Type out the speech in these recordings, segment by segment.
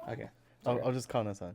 Okay. I'll just count us on.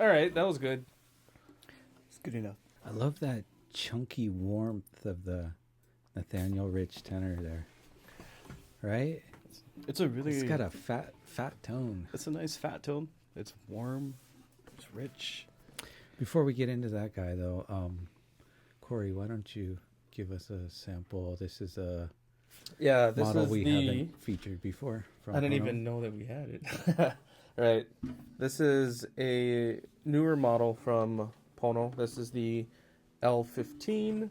All right, that was good. It's good enough. I love that chunky warmth of the Nathaniel Rich tenor there, right? It's a really. It's got a fat tone. It's a nice fat tone. It's warm. It's rich. Before we get into that guy, though, Corey, why don't you give us a sample? This is a This model is we the. haven't featured before. From I didn't Pono. even know that we had it. Right. This is a newer model from Pono. This is the L-15,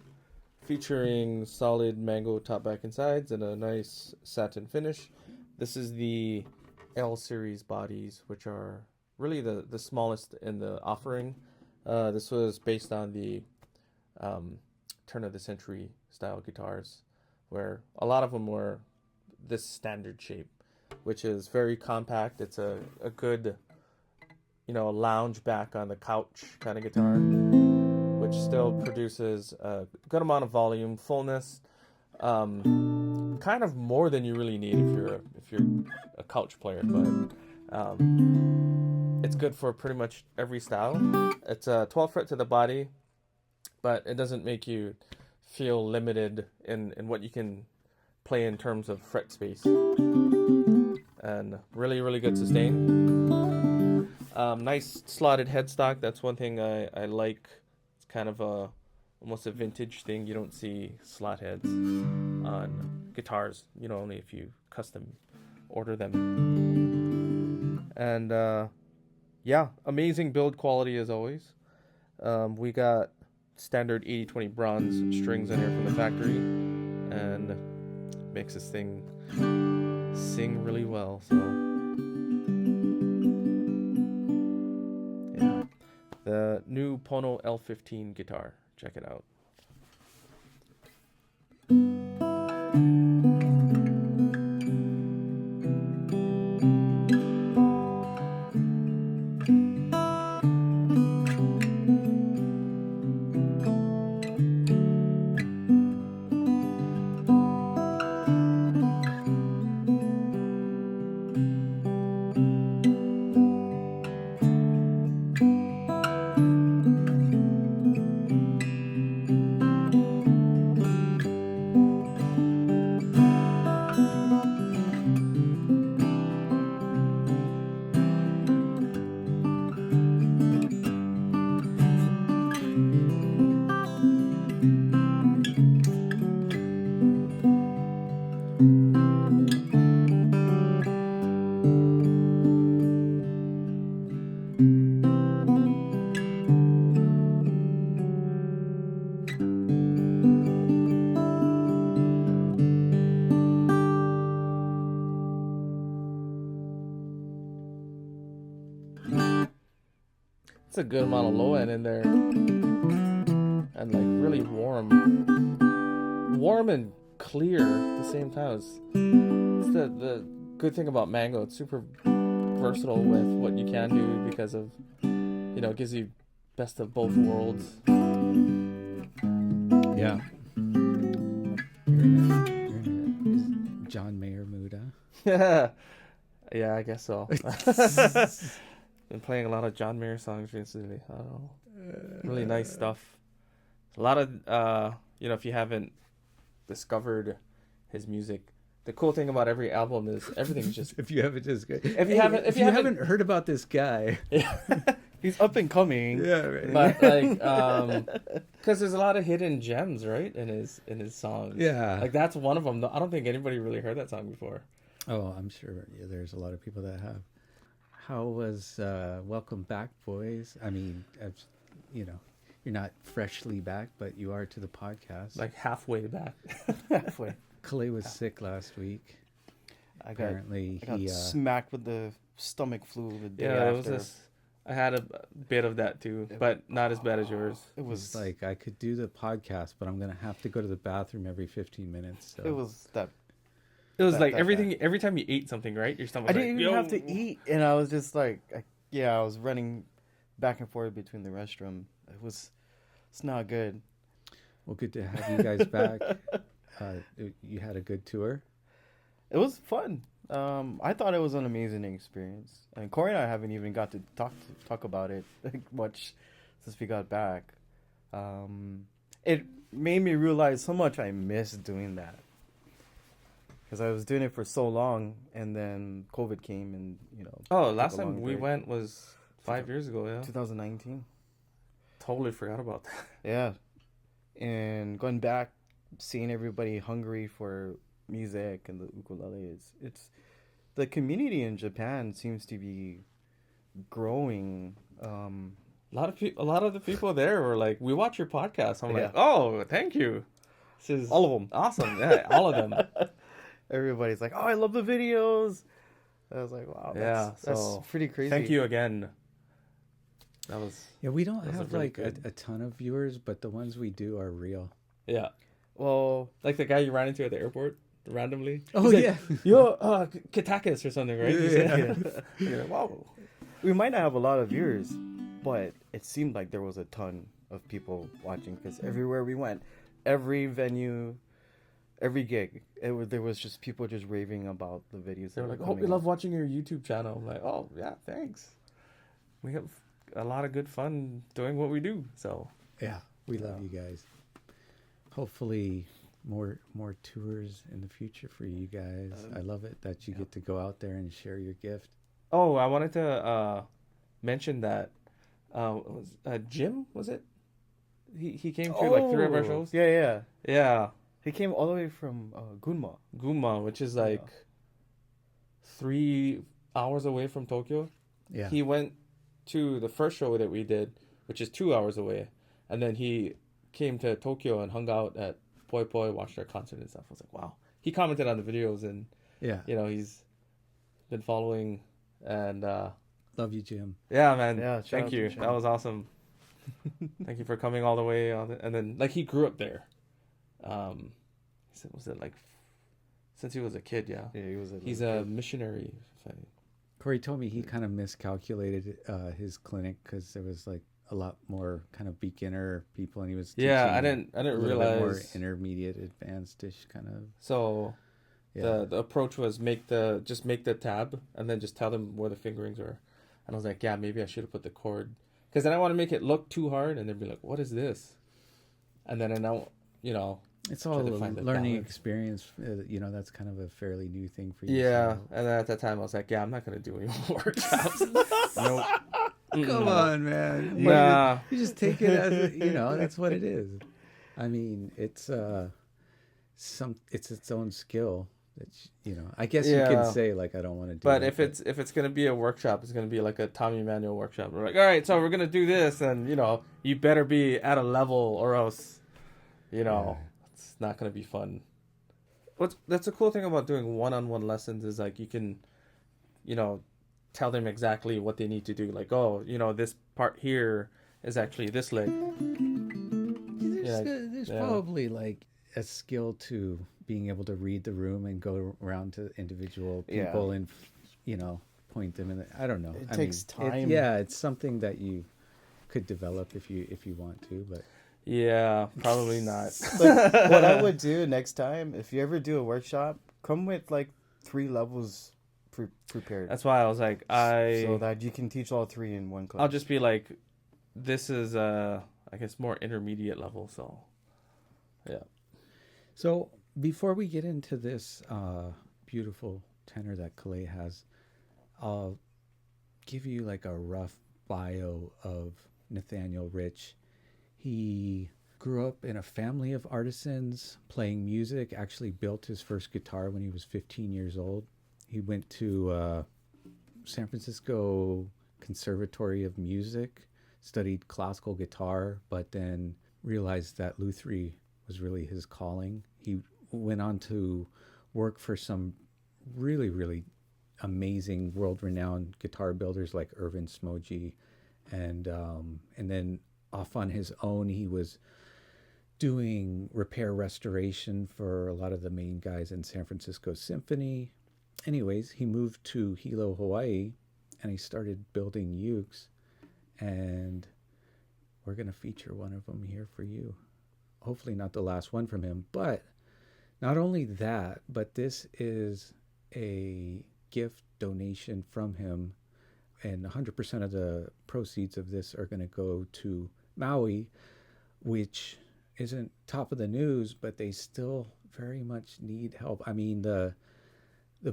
featuring solid mango top, back, and sides, and a nice satin finish. This is the L series bodies, which are really the smallest in the offering. This was based on the turn of the century style guitars, where a lot of them were this standard shape, which is very compact. It's a good, lounge back on the couch kind of guitar, which still produces a good amount of volume, fullness, kind of more than you really need if you're a couch player, but it's good for pretty much every style. It's a 12 fret to the body, but it doesn't make you feel limited in what you can play in terms of fret space. And really, really good sustain. Nice slotted headstock. That's one thing I like. It's kind of almost a vintage thing. You don't see slot heads on guitars, only if you custom order them. And amazing build quality as always. We got standard 80/20 bronze strings in here from the factory, and makes this thing sing really well. So yeah, the new Pono L-15 guitar, check it out. It's a good amount of low end in there, and like really warm and clear at the same time. It's the good thing about Mango. It's super versatile with what you can do because of, it gives you best of both worlds. Yeah. You're in a John Mayer mood, huh? Yeah, I guess so. Been playing a lot of John Mayer songs recently. I don't know. Really nice stuff. A lot of, if you haven't discovered his music, the cool thing about every album is everything's just. If you haven't if you haven't heard about this guy, He's up and coming. yeah, right. but because there's a lot of hidden gems, right, in his songs. Yeah. Like that's one of them. I don't think anybody really heard that song before. Oh, I'm sure there's a lot of people that have. How was welcome back, boys? I mean, you're not freshly back, but you are to the podcast. Like halfway back. Halfway. Kalei was sick last week. I got Apparently, he smacked with the stomach flu the day Yeah, after. it was just. I had a bit of that too, but not as bad as yours. It was was like, I could do the podcast, but I'm gonna have to go to the bathroom every 15 minutes. So. It was that. It was like that everything. bad. Every time you ate something, right? Your stomach. I didn't even have to eat, and I was just like, I was running back and forth between the restroom. It's not good. Well, good to have you guys back. You had a good tour. It was fun. I thought it was an amazing experience. And Corey and I haven't even got to talk about it much since we got back. it made me realize how much I miss doing that. Because I was doing it for so long, and then COVID came, and Oh, took last a time long we break. went was 5 years ago. Yeah, 2019. totally forgot about that. Yeah, and going back, seeing everybody hungry for music and the ukulele it's the community in Japan seems to be growing. A lot of the people there were like, "We watch your podcast." I'm like, Yeah. "Oh, thank you. This is All of them. awesome." Yeah, all of them. Everybody's like, "Oh, I love the videos." I was like, "Wow, Yeah, that's so pretty crazy." Thank you again. That was Yeah, we don't Those are have really like good. a ton of viewers, but the ones we do are real. yeah. Well, Like the guy you ran into at the airport randomly. Oh, He's yeah. like, "Yo, Katakis or something, right?" He said. Yeah. You're like, "Wow." we might not have a lot of viewers, but it seemed like there was a ton of people watching because everywhere we went, every venue, every gig, there was just people just raving about the videos. They were that like, "Oh, coming we love out. watching your YouTube channel." I'm like, "Oh, yeah, thanks. We have a lot of good fun doing what we do." So Yeah, we love you guys. Hopefully, more tours in the future for you guys. I love it that you get to go out there and share your gift. Oh, I wanted to mention that Jim, was it? He came through like 3 of our shows. Yeah, yeah. Yeah, He came all the way from Gunma. Gunma, which is like 3 hours away from Tokyo. Yeah. He went to the first show that we did, which is 2 hours away, and then he came to Tokyo and hung out at Poi Poi, watched our concert and stuff. I was like, wow. He commented on the videos, and Yeah. he's been following, and Love you, Jim. yeah, man. Yeah, shout Thank out to you. Jim. That was awesome. Thank you for coming all the way on and then like he grew up there. He said, was it like since he was a kid? Yeah. Yeah, he was. He's a missionary. Corey told me he kind of miscalculated his clinic because there was like a lot more kind of beginner people, and he was Yeah, I teaching didn't a little bit more realize. intermediate, advanced-ish kind of. So Yeah. the approach was make the tab and then just tell them where the fingerings are. And I was like, yeah, maybe I should have put the chord because then I want to make it look too hard and they'd be like, what is this? And then It's all try to a find the learning balance. experience. That's kind of a fairly new thing for you. Yeah. so- And then at that time I was like, yeah, I'm not gonna do any more workshops. Nope. Come on, man. Nah. You just take it as that's what it is. I mean, it's its own skill. That I guess you Yeah. can say like I don't want to do. But it, if it's gonna be a workshop, it's gonna be like a Tommy Manuel workshop. We're like, all right, so we're gonna do this, and you better be at a level, or else, it's not gonna be fun. That's the cool thing about doing one-on-one lessons is like you can, tell them exactly what they need to do. Like, oh, this part here is actually this leg. there's yeah. probably like a skill to being able to read the room and go around to individual Yeah. people and point them in. I don't know. It I takes mean, time. it's something that you could develop if you want to, but Yeah, probably not. Like, what I would do next time, if you ever do a workshop, come with like 3 levels prepared, That's why I was like, so that you can teach all 3 in one class. I'll just be like, this is I guess more intermediate level. So, yeah. So before we get into this beautiful tenor that Kalei has, I'll give you like a rough bio of Nathaniel Rich. He grew up in a family of artisans playing music, actually built his first guitar when he was 15 years old. He went to San Francisco Conservatory of Music, studied classical guitar, but then realized that Lutherie was really his calling. He went on to work for some really, really amazing world-renowned guitar builders like Irvin Smogy, and then off on his own, he was doing repair restoration for a lot of the main guys in San Francisco Symphony. Anyways, he moved to Hilo, Hawaii, and he started building ukes, and we're going to feature one of them here for you. Hopefully not the last one from him, but not only that, but this is a gift donation from him, and 100% of the proceeds of this are going to go to Maui, which isn't top of the news, but they still very much need help. I mean, the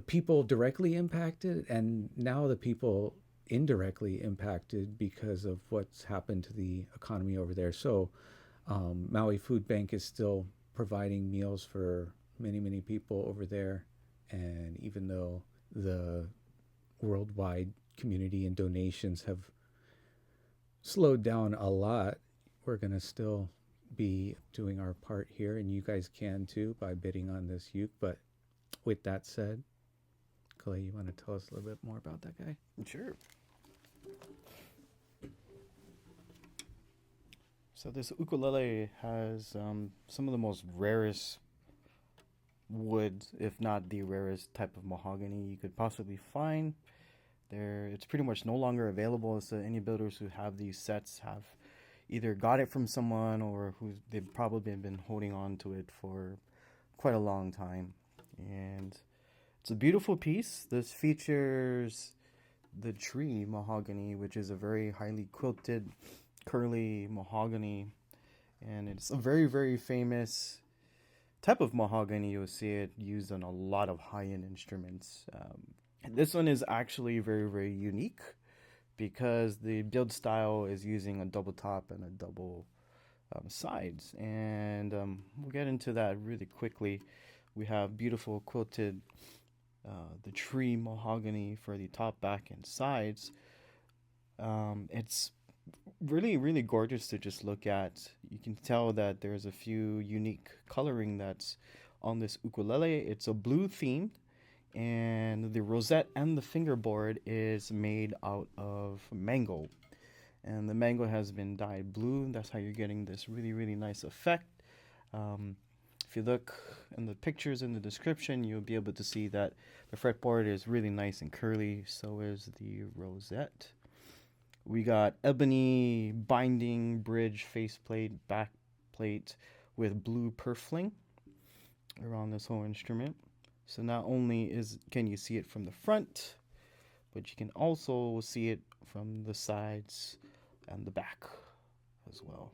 people directly impacted, and now the people indirectly impacted because of what's happened to the economy over there. So, Maui Food Bank is still providing meals for many people over there, and even though the worldwide community and donations have slowed down a lot, we're going to still be doing our part here, and you guys can too by bidding on this uke. But with that said, Kalei, you want to tell us a little bit more about that guy? Sure. So this ukulele has some of the most rarest wood, if not the rarest type of mahogany you could possibly find. It's pretty much no longer available, so any builders who have these sets have either got it from someone or who they've probably been holding on to it for quite a long time. And it's a beautiful piece. This features the tree mahogany, which is a very highly quilted, curly mahogany, and it's a very famous type of mahogany. You'll see it used on a lot of high-end instruments. This one is actually very unique because the build style is using a double top and a double sides, and we'll get into that really quickly. We have beautiful quilted the tree mahogany for the top, back, and sides. It's really gorgeous to just look at. You can tell that there's a few unique coloring that's on this ukulele. It's a blue theme, and the rosette and the fingerboard is made out of mango, and the mango has been dyed blue. That's how you're getting this really nice effect. If you look in the pictures in the description, you'll be able to see that the fretboard is really nice and curly. So is the rosette. We got ebony binding bridge faceplate, backplate with blue purfling around this whole instrument. So not only can you see it from the front, but you can also see it from the sides and the back as well.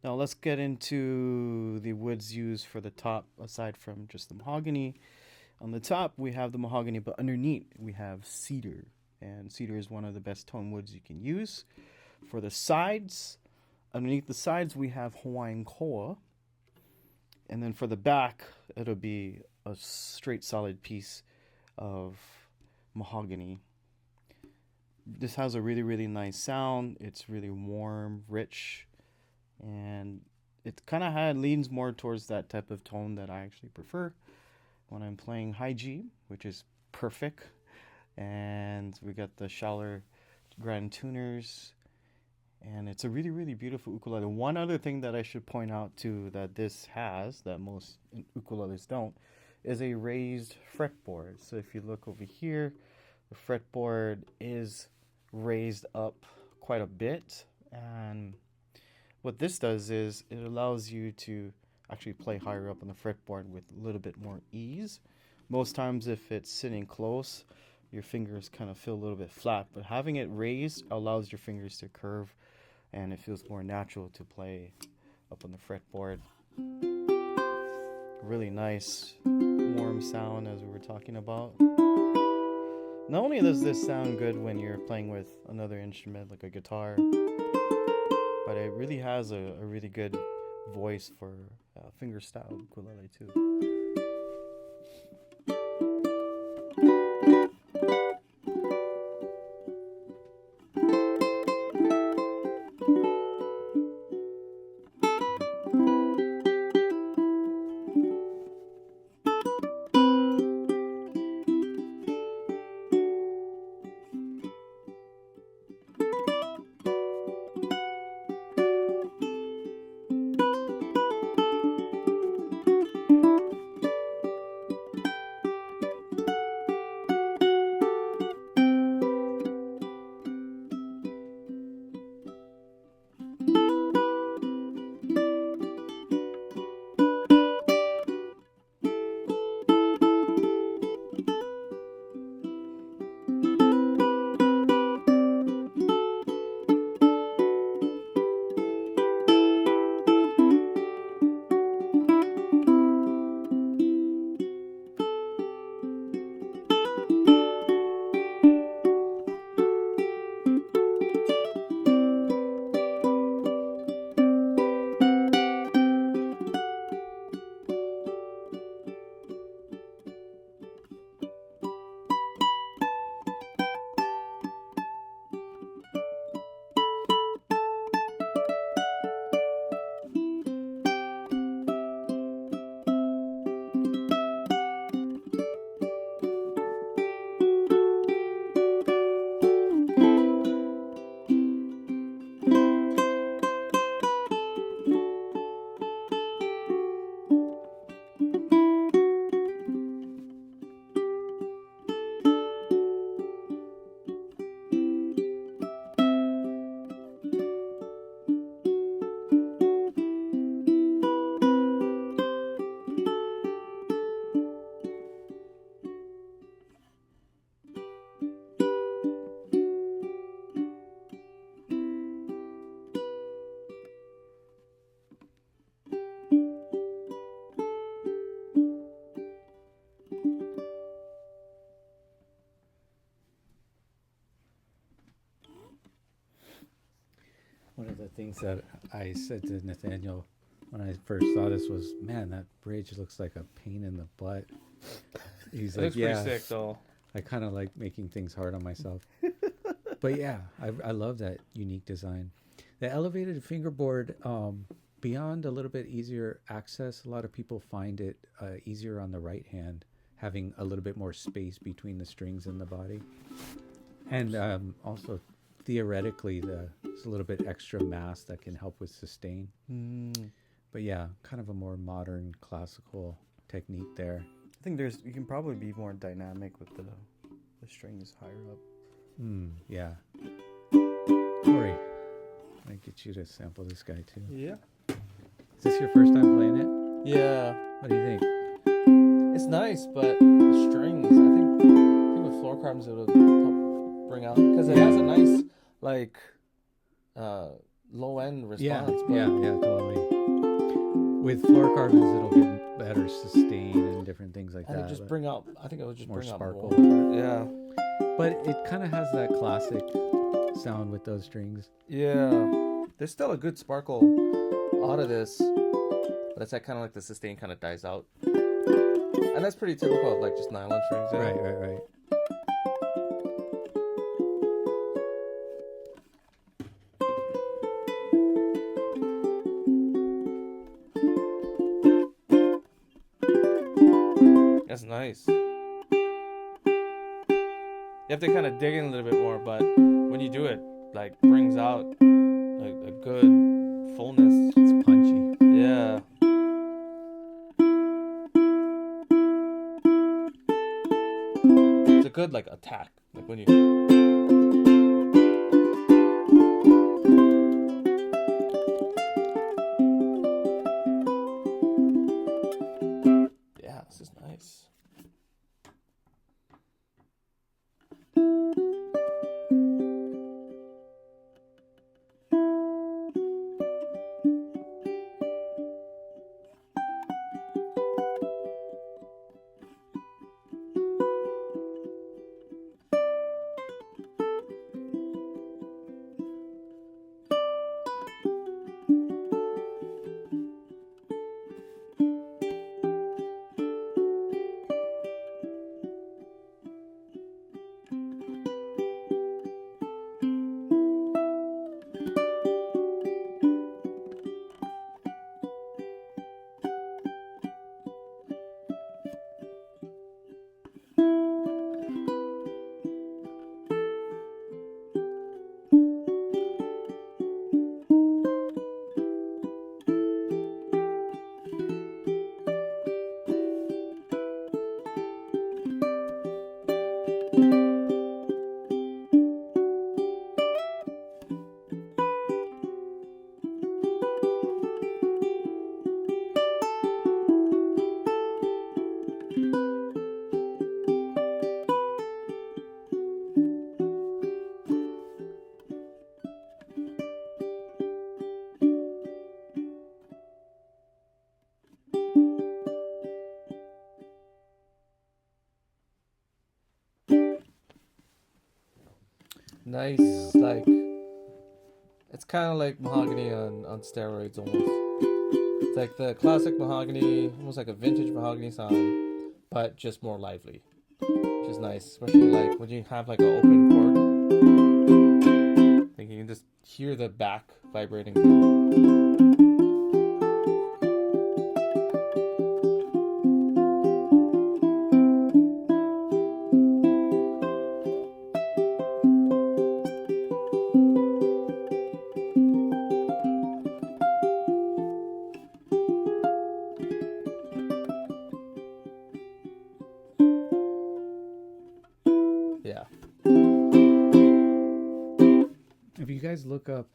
Now let's get into the woods used for the top, aside from just the mahogany. On the top, we have the mahogany, but underneath, we have cedar. And cedar is one of the best tone woods you can use. For the sides, underneath the sides, we have Hawaiian koa. And then for the back, it'll be a straight solid piece of mahogany. This has a really nice sound. It's really warm, rich, and it kind of leans more towards that type of tone that I actually prefer when I'm playing high G, which is perfect. And we got the shallower grand tuners, and it's a really beautiful ukulele. One other thing that I should point out too that this has that most ukuleles don't is a raised fretboard. So if you look over here, the fretboard is raised up quite a bit, and what this does is it allows you to actually play higher up on the fretboard with a little bit more ease. Most times if it's sitting close, your fingers kind of feel a little bit flat, but having it raised allows your fingers to curve, and it feels more natural to play up on the fretboard. Really nice, warm sound, as we were talking about. Not only does this sound good when you're playing with another instrument like a guitar, but it really has a really good voice for finger-style ukulele too. One of the things that I said to Nathaniel when I first saw this was, "Man, that bridge looks like a pain in the butt." He's It like, looks "Yeah." pretty sick though. I kind of like making things hard on myself. But yeah, I love that unique design. The elevated fingerboard, beyond a little bit easier access, a lot of people find it easier on the right hand, having a little bit more space between the strings and the body. And also, theoretically, there's a little bit extra mass that can help with sustain. But yeah, kind of a more modern classical technique there. I think you can probably be more dynamic with the strings higher up. Yeah. Corey, I get you to sample this guy too. Yeah. Is this your first time playing it? Yeah. What do you think? It's nice, but the strings, I think with floor carbons it'll help bring out, because it has a nice like low end response. Yeah, totally. With floor carbons, it'll get better sustain and different things like And that. it just bring out, I think it would just more bring sparkle. out more. Yeah. But it kind of has that classic sound with those strings. Yeah. There's still a good sparkle out of this, but it's that kind of like the sustain kind of dies out. And that's pretty typical of like just nylon strings. Yeah. Right. That's nice. You have to kind of dig in a little bit more, but when you do it, like brings out like a good fullness. It's punchy. Yeah. It's a good like attack. Like when you this is nice. Nice, like it's kind of like mahogany on steroids almost. It's like the classic mahogany, almost like a vintage mahogany sound, but just more lively, which is nice, especially like when you have like an open chord. Like you can just hear the back vibrating. Yeah. If you guys look up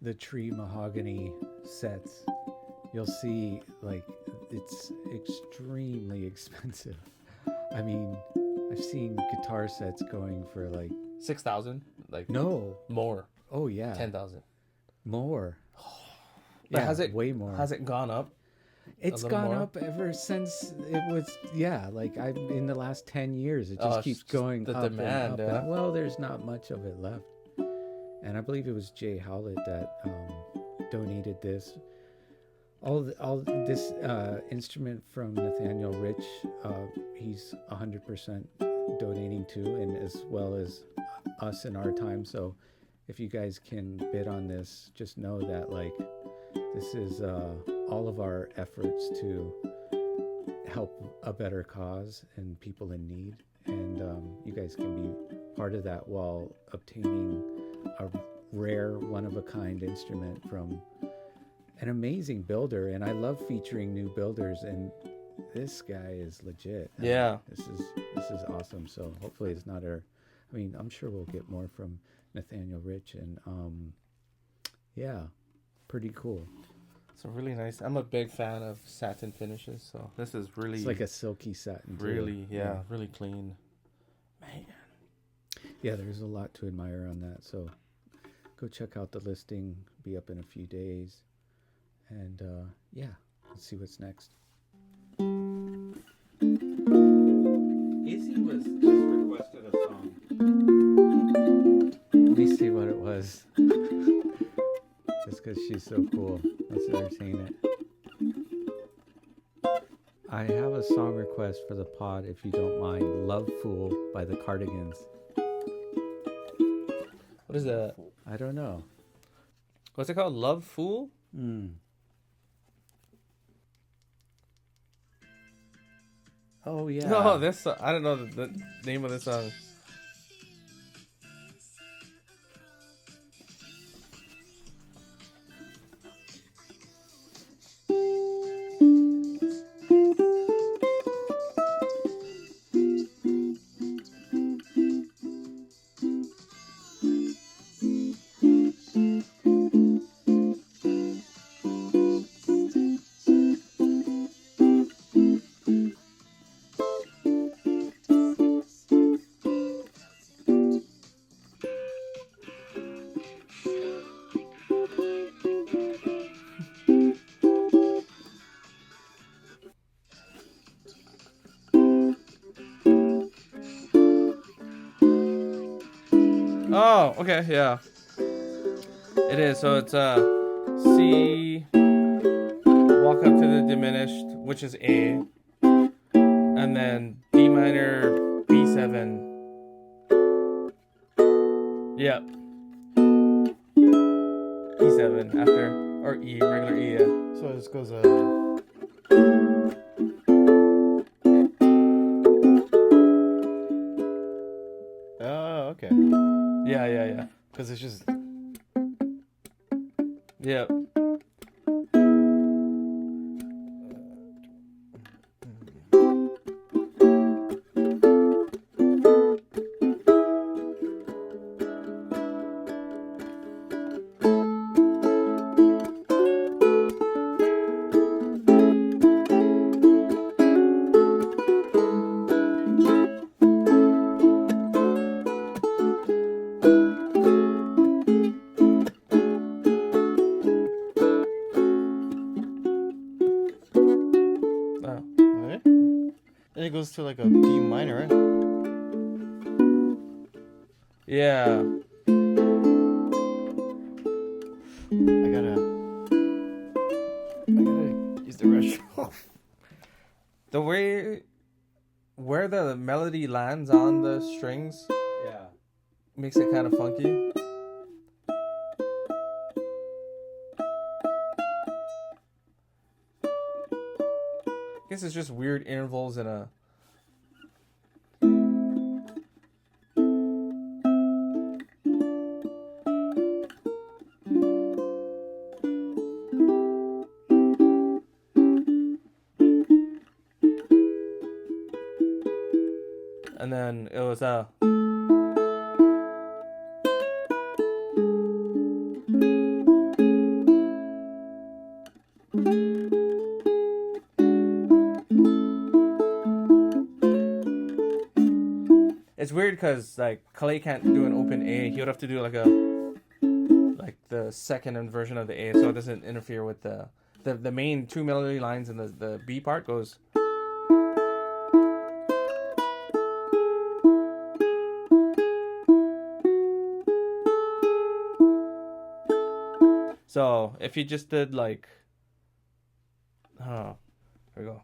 the tree mahogany sets, you'll see like it's extremely expensive. I mean, I've seen guitar sets going for like 6,000, like no more. Oh yeah, 10,000 more. But Yeah, has it way more? Has it gone up? It's little gone more? up ever since it was, yeah, like I've in the last 10 years, it Oh, just it's keeps just going the up demand, and up. yeah. And, well, there's not much of it left. and I believe it was Jay Howlett that donated this. All this instrument from Nathaniel Rich, he's 100% donating to, and as well as us in our time. So if you guys can bid on this, just know that like this is all of our efforts to help a better cause and people in need, and you guys can be part of that while obtaining a rare, one-of-a-kind instrument from an amazing builder. And I love featuring new builders, and this guy is legit. Yeah. This is awesome. So hopefully it's not I mean, I'm sure we'll get more from Nathaniel Rich, and yeah, pretty cool. It's a really nice. I'm a big fan of satin finishes, so this is really. It's like a silky satin. Really, yeah, really clean. Man. Yeah, there's a lot to admire on that. So go check out the listing. Be up in a few days, and yeah, let's see what's next. Izzy was just requested a song. Let me see what it was. Just because she's so cool. Let's entertain it. I have a song request for the pod, if you don't mind. Lovefool by the Cardigans. What is that? I don't know. What's it called? Lovefool? Oh, yeah. No, this. I don't know the name of this song. Oh, okay, yeah. It is. So it's C, walk up to the diminished, which is A, and then D minor, B7. Yep. E7 after, or E, regular E, yeah. So it just goes Oh, okay. Yeah. Because it's just. Yep. It goes to like a D minor, right? Yeah. I gotta use the restroom. The way where the melody lands on the strings, Yeah. makes it kind of funky. I guess it's just weird intervals in a. And then it was it's weird because like Kalei can't do an open A. He would have to do like the second version of the A, so it doesn't interfere with the main two melody lines, and the B part goes. So if you just did like, here we go.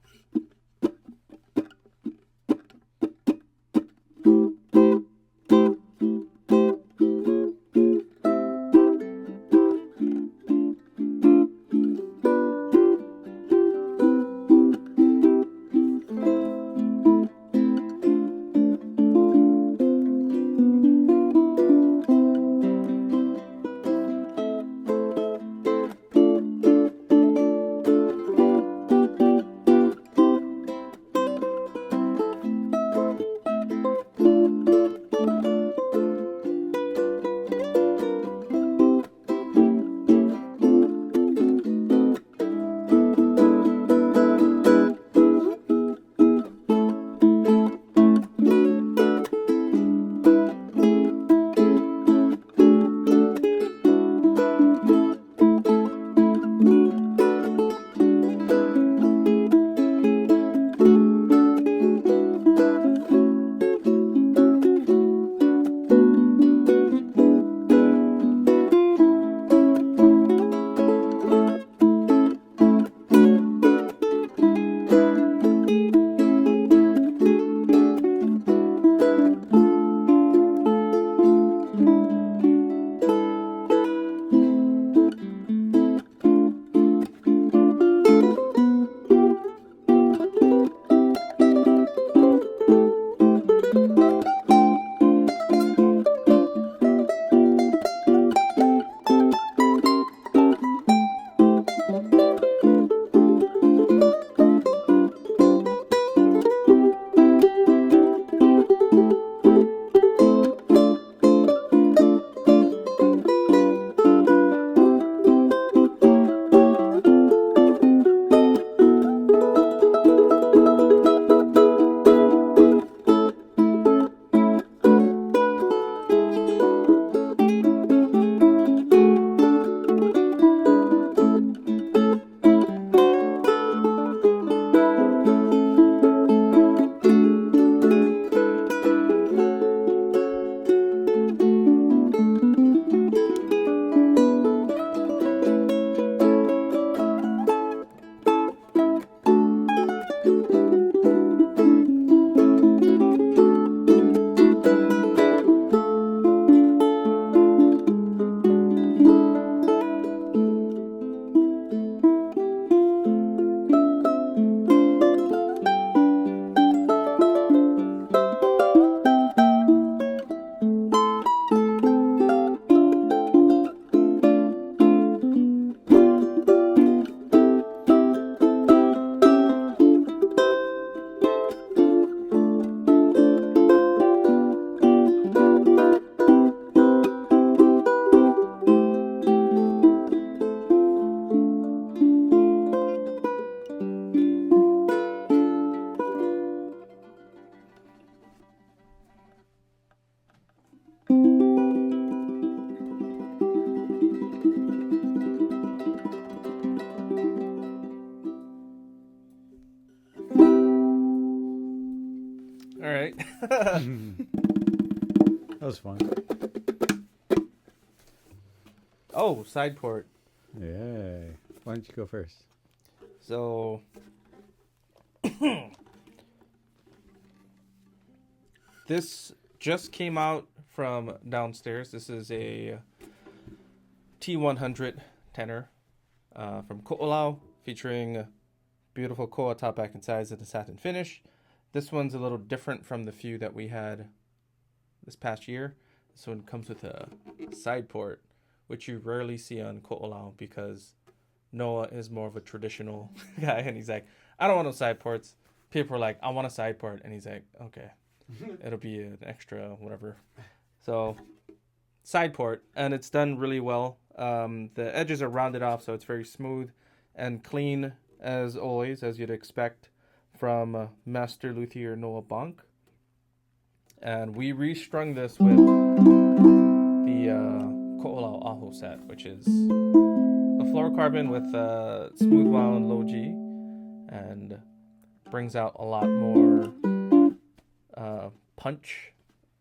All right. That was fun. Oh, side port. Yay. Why don't you go first? So this just came out from downstairs. This is a T100 tenor from Ko'olau, featuring beautiful koa top, back, and sides of the satin finish. This one's a little different from the few that we had this past year. This one comes with a side port, which you rarely see on Ko'olau because Noah is more of a traditional guy, and he's like, I don't want no side ports. People are like, I want a side port, and he's like, okay, it'll be an extra whatever. So side port, and it's done really well. The edges are rounded off, so it's very smooth and clean as always, as you'd expect from Master Luthier Noah Bonk. And we restrung this with the Ko'olau Aho set, which is a fluorocarbon with smooth wound low G, and brings out a lot more punch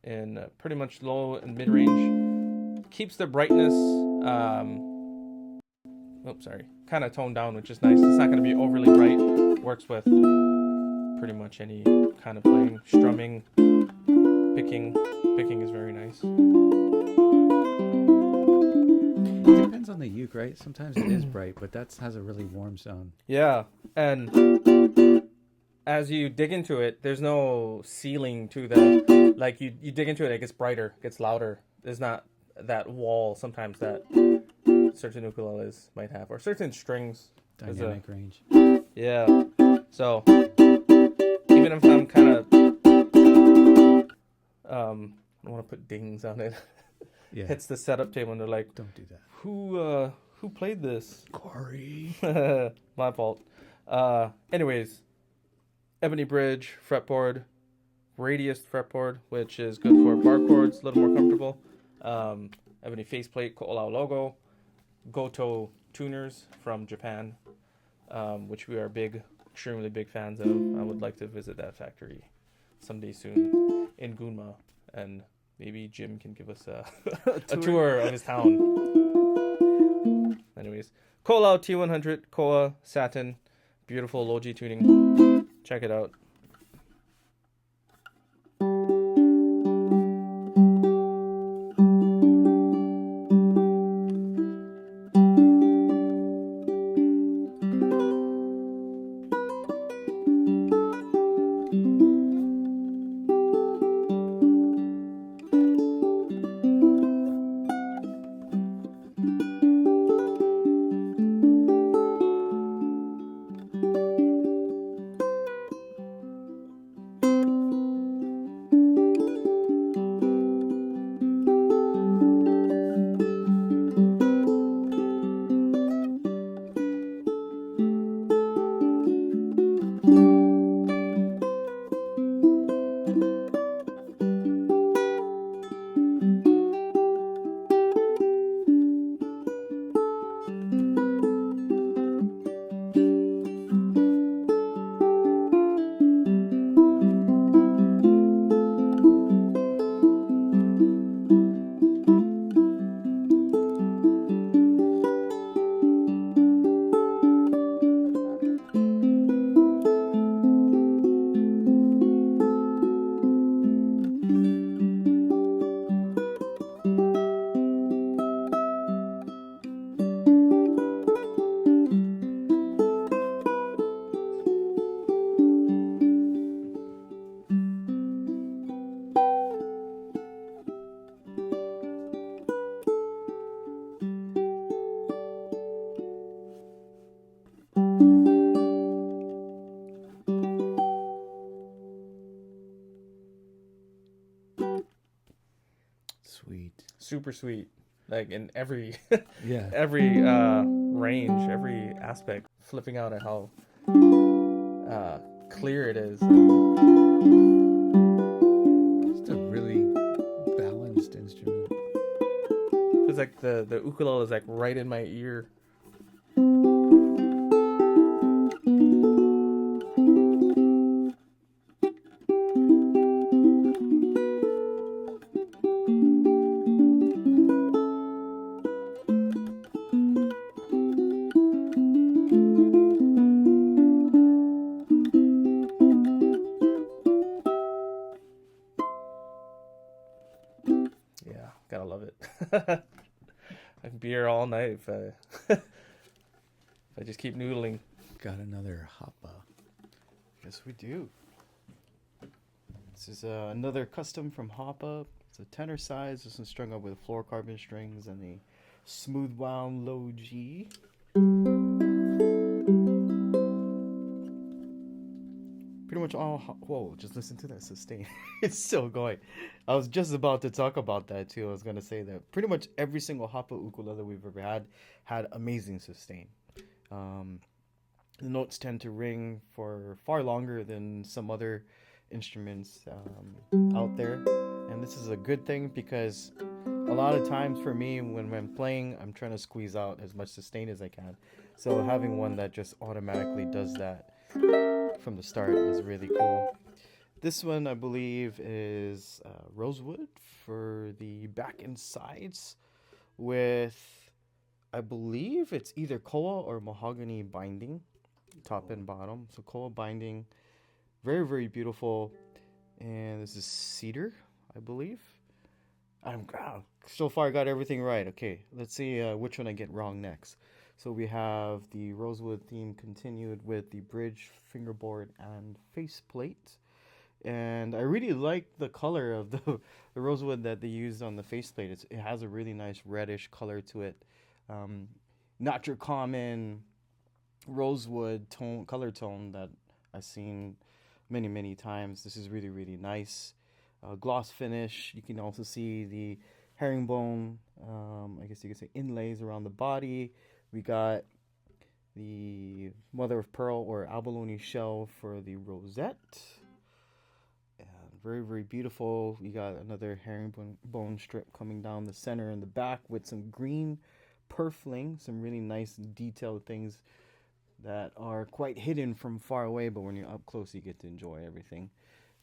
in pretty much low and mid range. Keeps the brightness kind of toned down, which is nice. It's not going to be overly bright. Works with pretty much any kind of playing. Strumming, picking is very nice. It depends on the uke, right? Sometimes it is bright, but that has a really warm sound. Yeah, and as you dig into it, there's no ceiling to the, like you dig into it, it gets brighter, gets louder. There's not that wall sometimes that certain ukuleles might have, or certain strings. Dynamic range. Yeah. So even if I'm kind of, I want to put dings on it. Yeah. Hits the setup table and they're like, Don't do that. who played this? Corey. My fault. Anyways, ebony bridge fretboard, radius fretboard, which is good for bar chords, a little more comfortable. Ebony faceplate, Ko'olau logo, Goto tuners from Japan, which we are extremely big fans of. I would like to visit that factory someday soon in Gunma, and maybe Jim can give us a tour of his town. Anyways, Ko'olau T100 Koa satin, beautiful Logi tuning. Check it out. Sweet. Super sweet, like in every Yeah. every range, every aspect. Flipping out at how clear it is. It's a really balanced instrument. It's like the ukulele is like right in my ear. Yeah, gotta love it. I can be here all night if I just keep noodling. Got another Hapa. Yes, we do. This is another custom from Hapa. It's a tenor size. This one's strung up with fluorocarbon strings and the smooth wound low G. Pretty much all. Whoa! Just listen to that sustain. It's still going. I was just about to talk about that too. I was gonna say that pretty much every single Hapa ukulele we've ever had amazing sustain. The notes tend to ring for far longer than some other instruments out there, and this is a good thing because a lot of times for me when I'm playing, I'm trying to squeeze out as much sustain as I can. So having one that just automatically does that from the start is really cool. This one I believe is Rosewood for the back and sides with I believe it's either koa or mahogany binding, top and bottom. So koa binding, very, very beautiful. And this is cedar, I believe. So far I got everything right. Okay, let's see which one I get wrong next. So we have the Rosewood theme continued with the bridge, fingerboard, and faceplate. And I really like the color of the rosewood that they used on the faceplate. It has a really nice reddish color to it. Not your common rosewood color tone that I've seen many, many times. This is really, really nice. Gloss finish. You can also see the herringbone, I guess you could say inlays around the body. We got the mother of pearl or abalone shell for the rosette. And very, very beautiful. We got another herringbone strip coming down the center and the back with some green purfling, some really nice detailed things that are quite hidden from far away, but when you're up close you get to enjoy everything.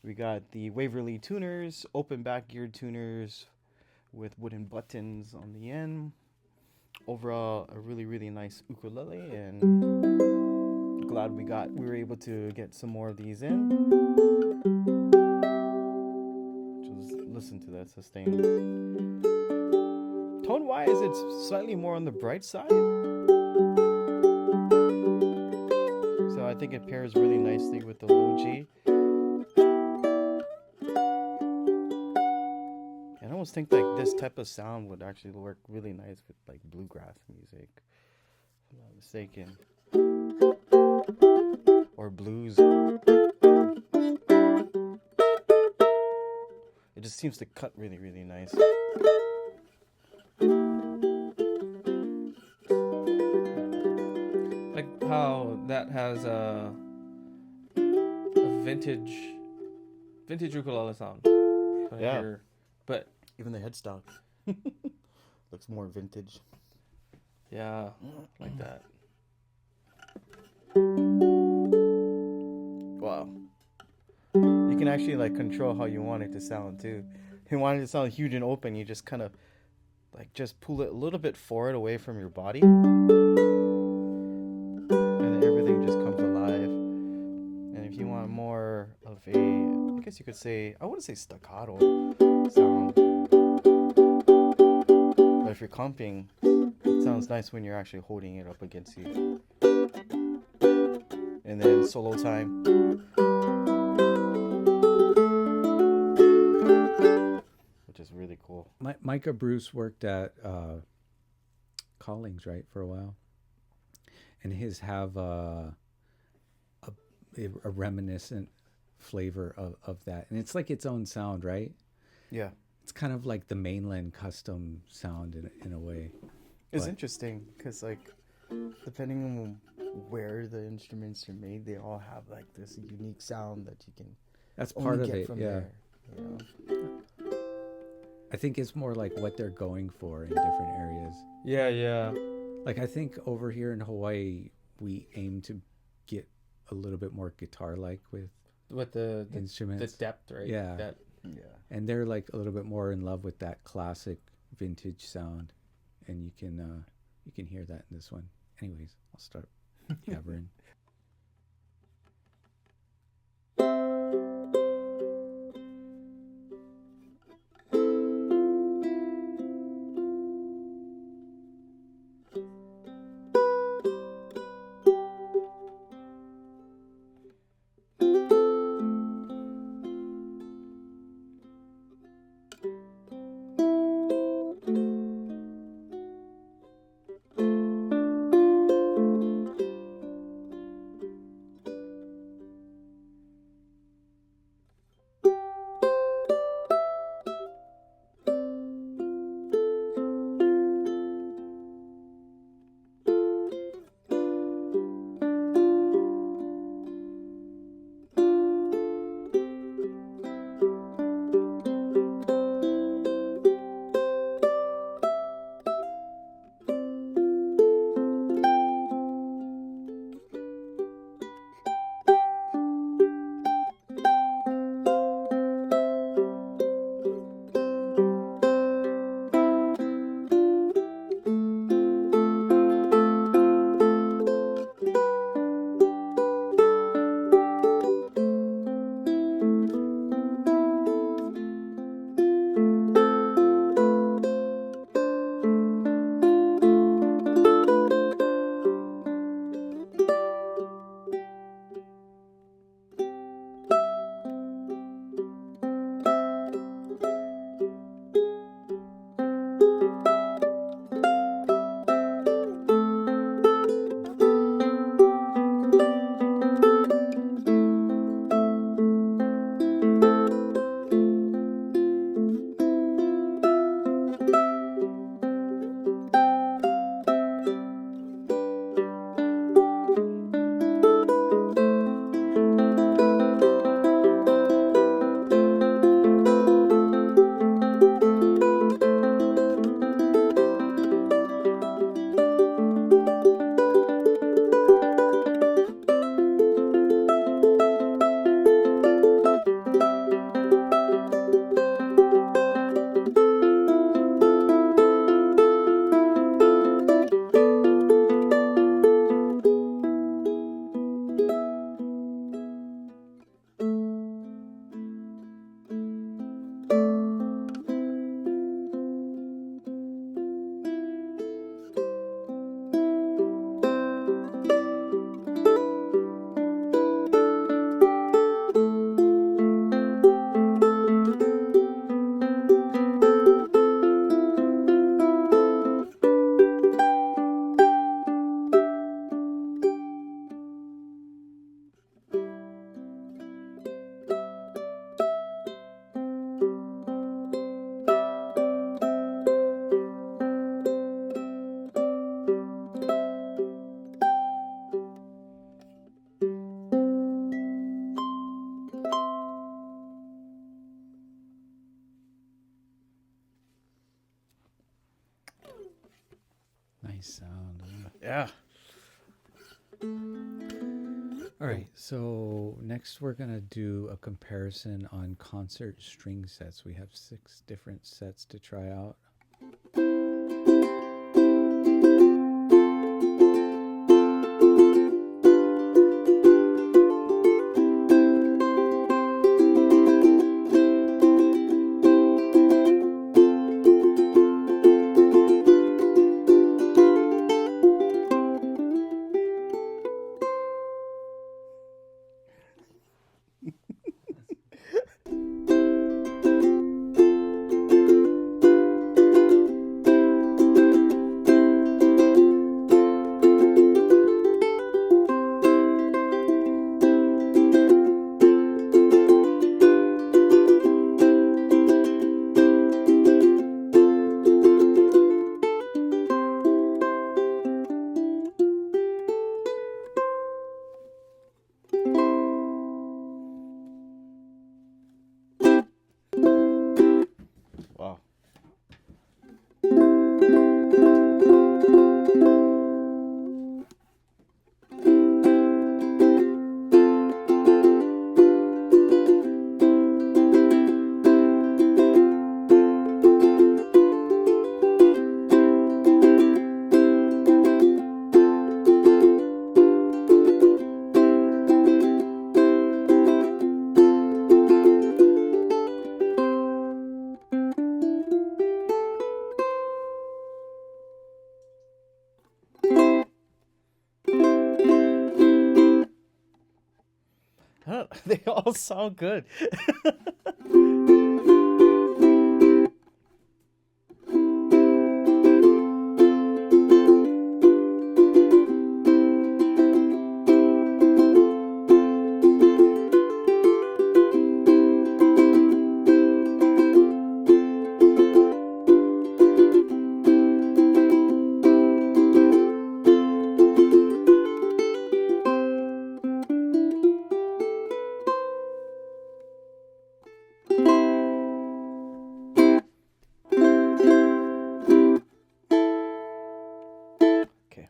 We got the Waverly tuners, open back geared tuners with wooden buttons on the end. Overall, a really, really nice ukulele, and glad we were able to get some more of these in. Just listen to that sustain. Tone wise, it's slightly more on the bright side. So I think it pairs really nicely with the low G. I almost think like this type of sound would actually work really nice with like bluegrass music, if I'm not mistaken, or blues. It just seems to cut really, really nice. Like how that has a vintage ukulele sound. Yeah. Here. But Even the headstock looks more vintage. yeah, like that. Wow. You can actually like control how you want it to sound too. If you want it to sound huge and open, you just kind of like just pull it a little bit forward away from your body. And then everything just comes alive. And if you want more of a, I guess you could say, I wouldn't say staccato sound. But if you're comping, it sounds nice when you're actually holding it up against you. And then solo time. Which is really cool. Micah Bruce worked at Collings, right, for a while, and his have a reminiscent flavor of that, and it's like its own sound, right? Yeah. It's kind of like the mainland custom sound in a way. It's But- interesting because, like, depending on where the instruments are made, they all have like this unique sound that you can That's only part of get it, from yeah. there. You know? I think it's more like what they're going for in different areas. Yeah. Like I think over here in Hawaii, we aim to get a little bit more guitar-like with With the instruments. depth, right? Yeah. That, Yeah. And they're like a little bit more in love with that classic vintage sound, and you can hear that in this one. Anyways, I'll start yabbering. Yeah. All right, so next we're gonna do a comparison on concert string sets. We have 6 different sets to try out. Wow. They all sound good. Okay.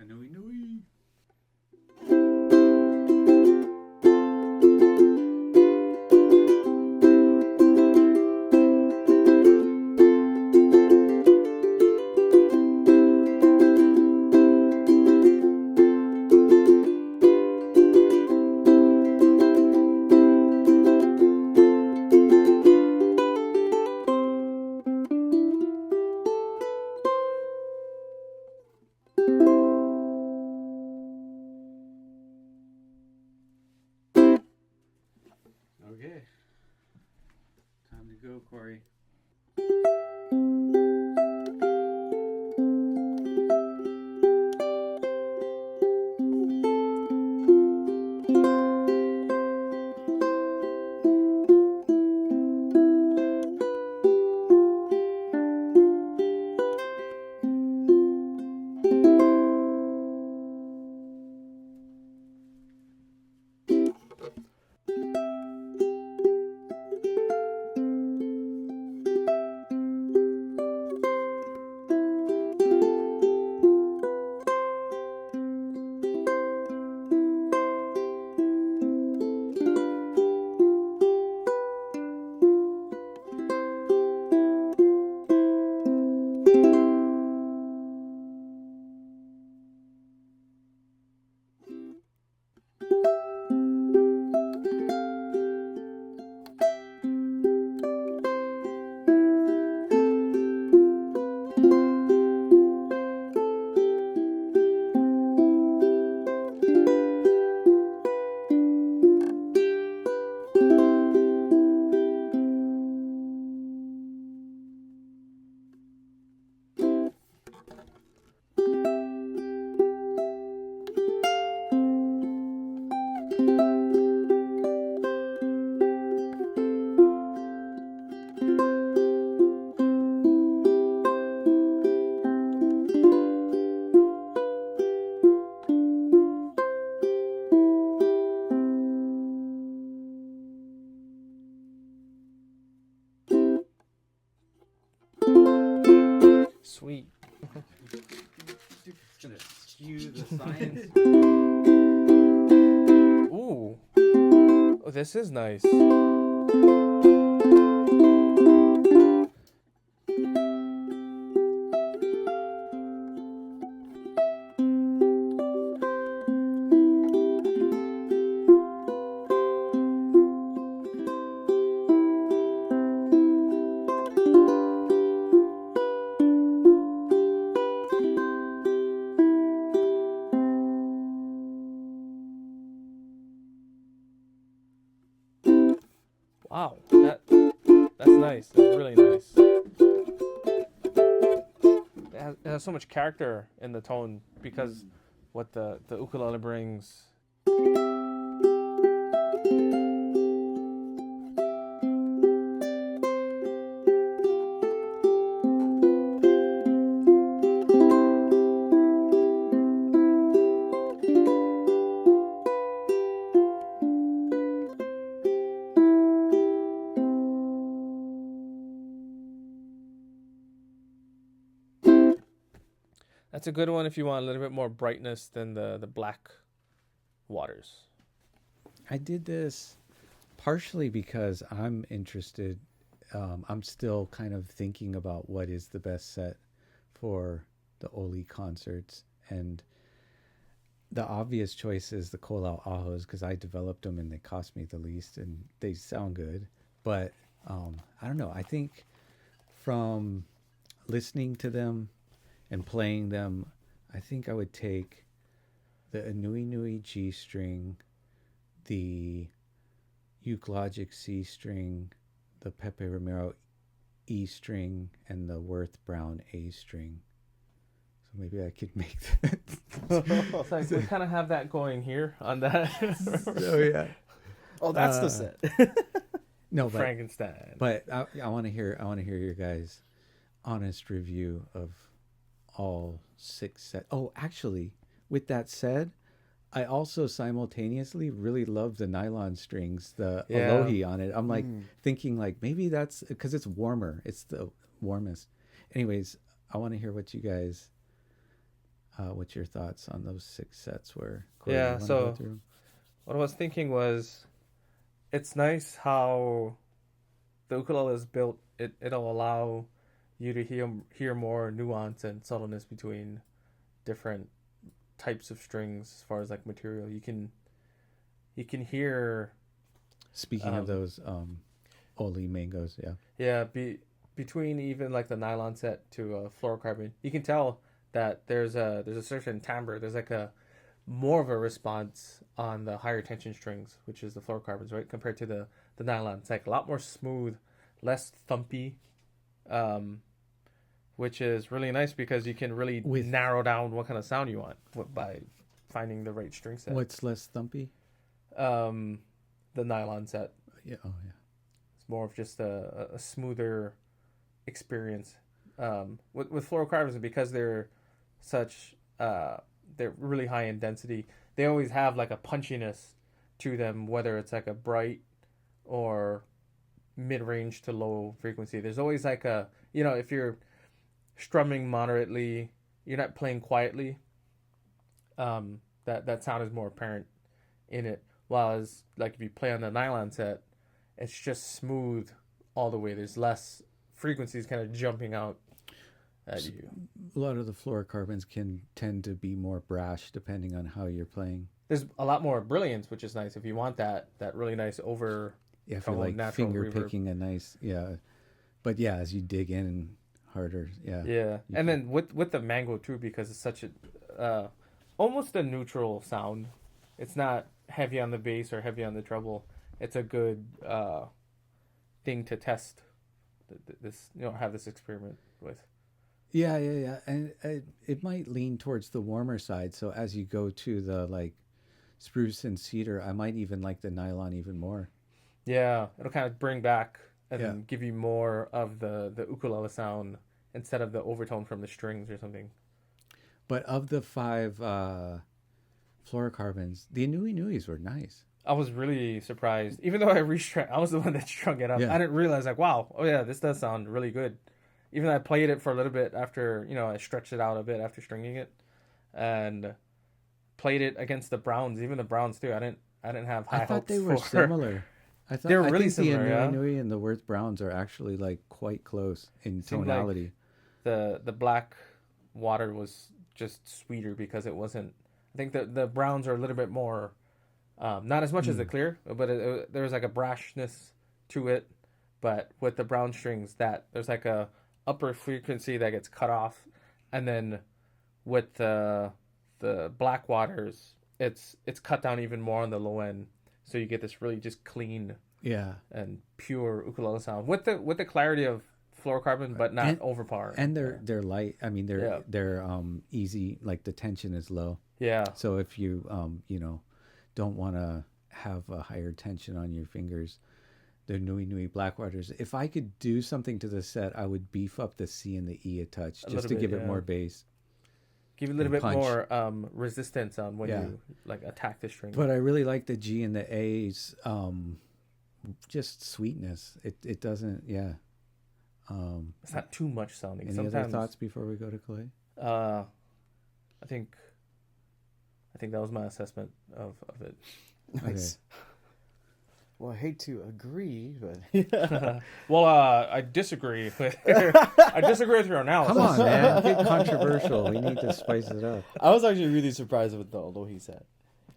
Anui nui. Okay. Time to go, Corey. It's gonna skew the science. Ooh. Oh, this is nice. Wow, that's nice. That's really nice. It has so much character in the tone because what the ukulele brings. That's a good one if you want a little bit more brightness than the black waters. I did this partially because I'm interested. I'm still kind of thinking about what is the best set for the Oli concerts, and the obvious choice is the Kolau Ahos because I developed them and they cost me the least and they sound good. But I don't know. I think from listening to them and playing them, I think I would take the Inui Nui G string, the Uke Logic C string, the Pepe Romero E string, and the Worth Brown A string. So maybe I could make that. It's like we kind of have that going here on that. Oh yeah. Oh, that's the set. No, but Frankenstein. But I want to hear your guys' honest review of all 6 sets. Oh, actually, with that said, I also simultaneously really love the nylon strings, the Alohi on it. I'm like thinking like maybe that's because it's warmer. It's the warmest. Anyways, I want to hear what you guys, what's your thoughts on those 6 sets? Where Corey, Yeah, so what I was thinking was, it's nice how the ukulele is built. It'll allow you to hear more nuance and subtleness between different types of strings as far as like material. You can hear. Speaking of those Oli mangoes, between even like the nylon set to a fluorocarbon, you can tell that there's a certain timbre. There's like a more of a response on the higher tension strings, which is the fluorocarbons, right, compared to the nylon. It's like a lot more smooth, less thumpy, which is really nice because you can really narrow down what kind of sound you want by finding the right string set. What's less thumpy? The nylon set. Yeah. Oh yeah. It's more of just a smoother experience. With fluorocarbons, because they're such they're really high in density, they always have like a punchiness to them, whether it's like a bright or mid-range to low frequency. There's always like a, if you're strumming moderately, you're not playing quietly, that sound is more apparent in it. While as like if you play on the nylon set, it's just smooth all the way. There's less frequencies kind of jumping out at you. A lot of the fluorocarbons can tend to be more brash depending on how you're playing. There's a lot more brilliance, which is nice if you want that really nice over. Yeah, if you're like finger reverb. Picking a nice, but as you dig in harder, and then with the mango too, because it's such a almost a neutral sound. It's not heavy on the bass or heavy on the treble. It's a good thing to test this, have this experiment with. Yeah, and it might lean towards the warmer side. So as you go to the like spruce and cedar, I might even like the nylon even more. Yeah, it'll kind of bring back and give you more of the ukulele sound instead of the overtone from the strings or something. But of the 5 fluorocarbons, the Inui Nuis were nice. I was really surprised. Even though I was the one that strung it up. Yeah. I didn't realize, like, wow, oh yeah, this does sound really good. even I played it for a little bit after, I stretched it out a bit after stringing it, and played it against the Browns, even the Browns too. I didn't have high I thought hopes they were for. similar. They were I really think similar, the yeah. Nui and the Worth Browns are actually like quite close in Seemed like tonality. the black water was just sweeter because it wasn't. I think the Browns are a little bit more, not as much as the clear, but there was like a brashness to it. But with the brown strings, that there's like a upper frequency that gets cut off, and then with the black waters, it's cut down even more on the low end, so you get this really just clean Yeah. and pure ukulele sound with the clarity of fluorocarbon, but not And- overpowering. And they're light. I mean, Yeah. they're easy. Like the tension is low. yeah, So if you don't want to have a higher tension on your fingers, the Nui Blackwaters. If I could do something to the set, I would beef up the C and the E a touch A just little to bit, give it yeah. more bass. give it a little and bit punch. more resistance on when Yeah. you like attack the string. But I really like the G and the A's. Just sweetness. It doesn't. Yeah. It's not too much sounding. Any Sometimes, other thoughts before we go to Kalei? I think that was my assessment of it. Nice. Well, I hate to agree, but Well, I disagree with your analysis. Come on, man. Get controversial. We need to spice it up. I was actually really surprised with the Alohi set.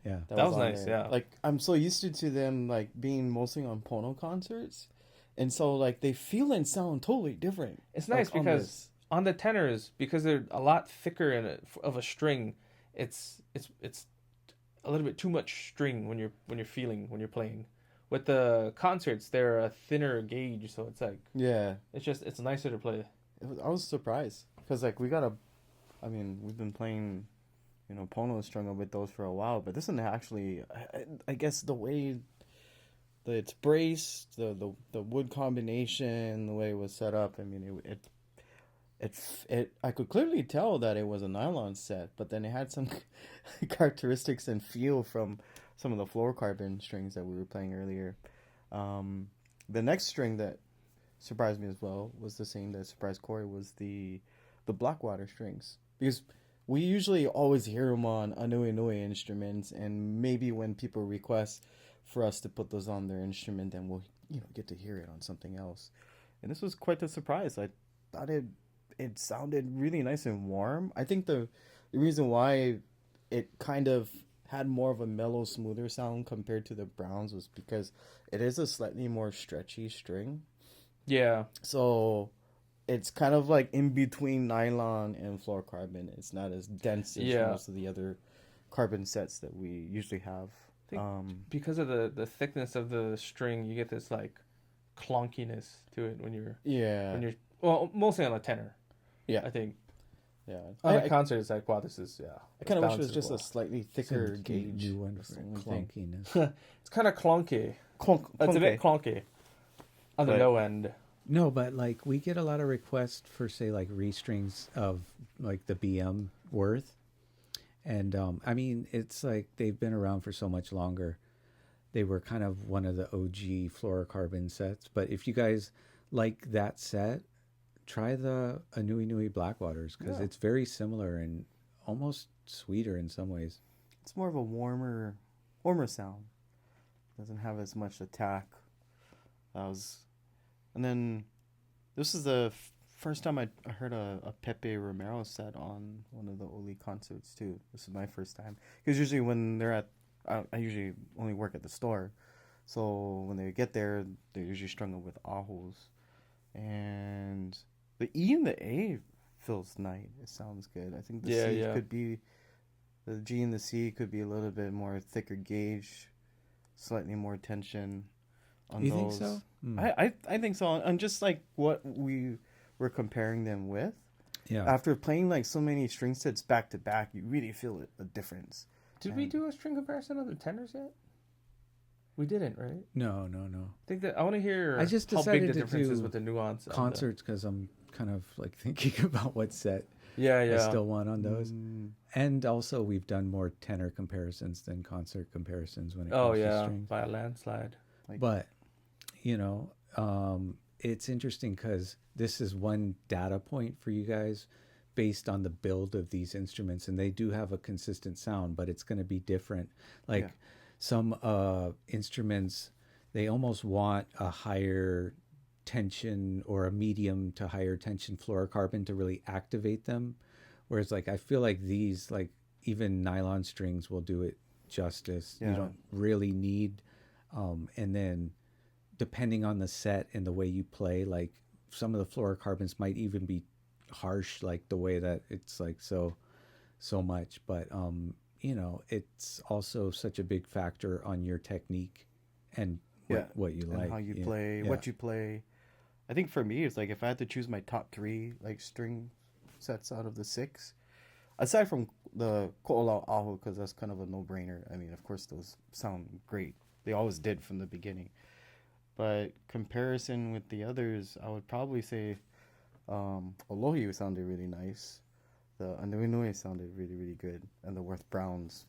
Yeah. That was on nice, there. yeah. Like, I'm so used to them like being mostly on Pono concerts, and so like they feel and sound totally different. It's nice like, on because this. on the tenors, because they're a lot thicker of a string, it's a little bit too much string when you're playing. With the concerts, they're a thinner gauge, so it's like Yeah, it's nicer to play. I was surprised because like we've been playing, Pono strung with those for a while, but this one actually, I guess the way that it's braced, the wood combination, the way it was set up, I mean it I could clearly tell that it was a nylon set, but then it had some characteristics and feel from some of the fluorocarbon strings that we were playing earlier. The next string that surprised me as well was the same that surprised Corey, was the Blackwater strings, because we usually always hear them on Anui instruments, and maybe when people request for us to put those on their instrument, then we'll get to hear it on something else. And this was quite the surprise. I thought it sounded really nice and warm. I think the reason why it kind of had more of a mellow, smoother sound compared to the Browns was because it is a slightly more stretchy string. Yeah. So it's kind of like in between nylon and fluorocarbon. It's not as dense as most of the other carbon sets that we usually have. I think because of the thickness of the string, you get this like clunkiness to it when you're well, mostly on a tenor. Yeah. I think. Yeah. On a concert, it's like, wow, this is, I kind of wish it was just a slightly thicker Some gauge. new one for clunkiness. It's kind of clunky. Clunk, It's a bit clunky on the low end. No, but like we get a lot of requests for say like restrings of like the BM Worth, and I mean it's like they've been around for so much longer. They were kind of one of the OG fluorocarbon sets, but if you guys like that set, try the Nui Blackwaters, because it's very similar and almost sweeter in some ways. It's more of a warmer sound. Doesn't have as much attack. And then this is the first time I heard a Pepe Romero set on one of the Oli concerts too. This is my first time, because usually when they're at, I usually only work at the store, so when they get there, they're usually strung up with ahos, and the E and the A feels nice. It sounds good. I think the C could be, the G and the C could be a little bit more thicker gauge, slightly more tension on You those. think so? I think so. And just like what we were comparing them with, Yeah. after playing like so many string sets back to back, you really feel a difference. Did we do a string comparison of the tenors yet? We didn't, right? No. I think that I want to hear I just how decided big the to difference is do with the nuance. of Concerts, because I'm kind of like thinking about what set Yeah. I still want on those. And also we've done more tenor comparisons than concert comparisons when it comes to strings. by a landslide. But it's interesting because this is one data point for you guys based on the build of these instruments, and they do have a consistent sound, but it's going to be different. Like some instruments, they almost want a higher tension or a medium to higher tension fluorocarbon to really activate them, whereas like I feel like these, like even nylon strings will do it justice. You don't really need and then depending on the set and the way you play, like some of the fluorocarbons might even be harsh, like the way that it's like so much, but you know, it's also such a big factor on your technique and what you like, how you play, what you play. I think for me, it's like if I had to choose my top 3 like string sets out of the 6, aside from the Ko'olau Ahu, because that's kind of a no-brainer. I mean, of course, those sound great. They always did from the beginning. But comparison with the others, I would probably say Olohi sounded really nice. The Anuenue sounded really, really good. And the Worth Browns.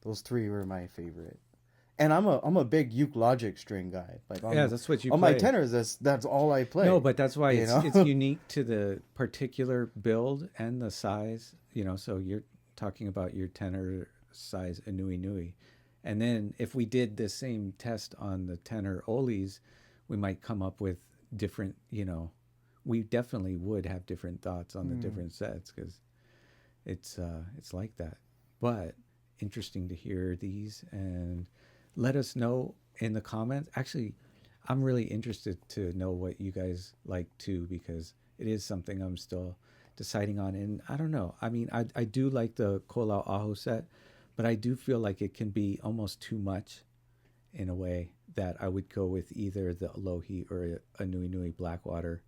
Those 3 were my favorite. And I'm a big uke Logic string guy. Like that's what you on play. My tenors. That's all I play. No, but that's why it's unique to the particular build and the size. You know, so you're talking about your tenor size Anuenue. And then if we did the same test on the tenor Olis, we might come up with different, you know, we definitely would have different thoughts on the different sets because it's like that. But interesting to hear these, and let us know in the comments. Actually, I'm really interested to know what you guys like too, because it is something I'm still deciding on. And I don't know. I mean, I do like the Ko'olau Aho set, but I do feel like it can be almost too much in a way that I would go with either the Alohi or a Nui Nui Blackwater,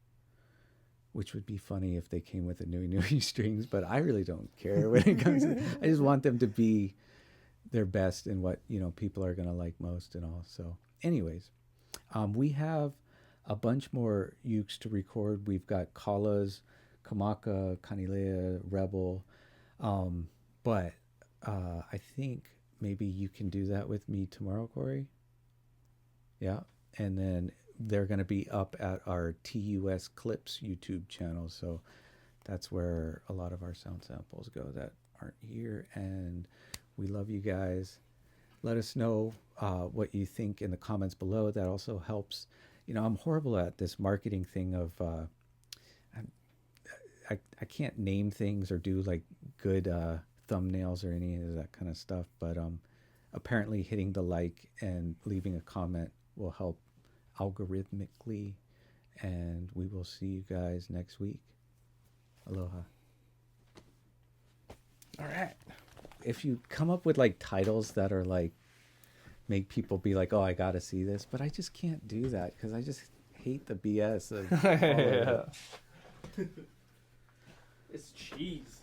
which would be funny if they came with a Nui Nui strings, but I really don't care when it comes to, I just want them to be their best in what, you know, people are going to like most and all. So anyways, we have a bunch more ukes to record. We've got Kalas, Kamaka, Kanilea, Rebel, but I think maybe you can do that with me tomorrow, Corey. Yeah. And then they're going to be up at our TUS Clips YouTube channel. So that's where a lot of our sound samples go that aren't here. And we love you guys. Let us know what you think in the comments below. That also helps. You know, I'm horrible at this marketing thing of I can't name things or do like good thumbnails or any of that kind of stuff, but apparently hitting the like and leaving a comment will help algorithmically, and we will see you guys next week. Aloha. All right. If you come up with like titles that are like make people be like, oh, I gotta see this, but I just can't do that because I just hate the BS of all of it. It's cheese.